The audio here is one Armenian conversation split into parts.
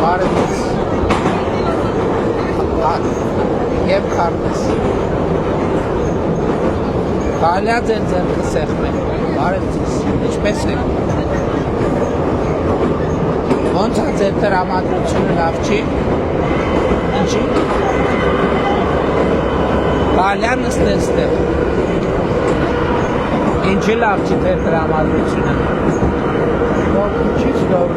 Բարևից Եվ քարնես Կարելի է ձեր ձեռքը սեղմել Բարևից Ինչպես եք Ոնց է ձեր տրամադրությունը լավ չի Ինչի Կարելի է նստել ստեղ Ինչի լավ չի ձեր տրամադրությունը Ինչից լավ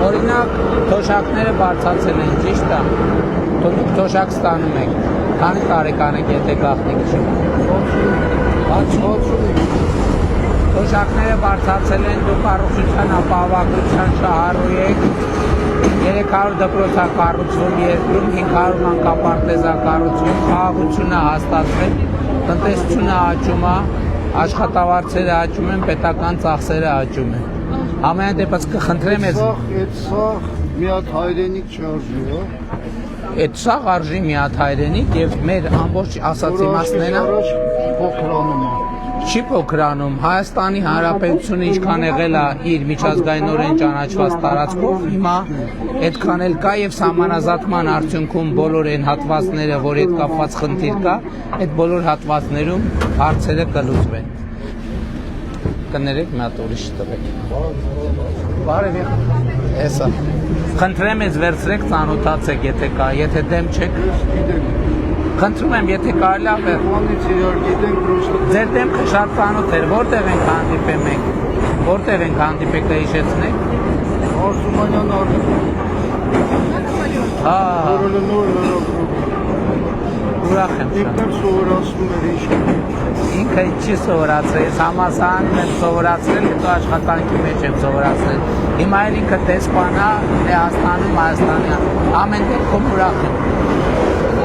Օրինակ թոշակները բարձրացել են, ճիշտ է։ Դուք թոշակ ստանում եք։ Քանի տարեկան եք, եթե գաղտնիք չի։ 60 Թոշակները բարձրացել են, դուք առողջության ապահովագրության շահառու եք։ 300 դպրոցա կառուցվում երկրում, 500 մանկապարտեզա կառուցվում, խաղաղությունը հաստատվել, տնտեսությունը աճում է, աշխատավարձերը աճում են, պետական ծախսերը աճում են։ Ամեն դեպս կխնդրեմ ես Այդ սաղ մի հատ հայրենիք չարժի, Այդ սաղ արժի մի հատ հայրենիք եւ մեր ամբողջ ասած իմաստն է փոքրանում Չի փոքրանում Հայաստանի Հանրապետությունը ինչքան եղել է իր միջազգայինորեն ճանաչված տարածքով հիմա այդքան էլ կա եւ սահմանազատման արդյունքում բոլոր այն հատվածները, որ այդ կապված խնդիր կա, այդ բոլոր հատվածներում հարցերը կլուծվեն Կներեք մի հատ ուրիշ տվեք Բարև Էսա Խնդրեմ ես վերցրեք ծանոթացեք եթե կա, եթե դեմ չեք Խնդրում եմ, եթե կարելի է Ձեր դեմքը շատ ծանոթ էր, որտեղ ենք հանդիպեմ եք Որտեղ ենք հանդիպեք կհիշեցնեք Արսումանյան Ուրախ եմ շատ Ինքը չի սովորացրել, ես համասարանում եմ սովորացրել, հետո աշխատանքի մեջ եմ սովորացրել Հիմա էլ ինքը դեսպան է, Լեհաստանում, Հայաստանի Ամեն դեպքում ուրախ եմ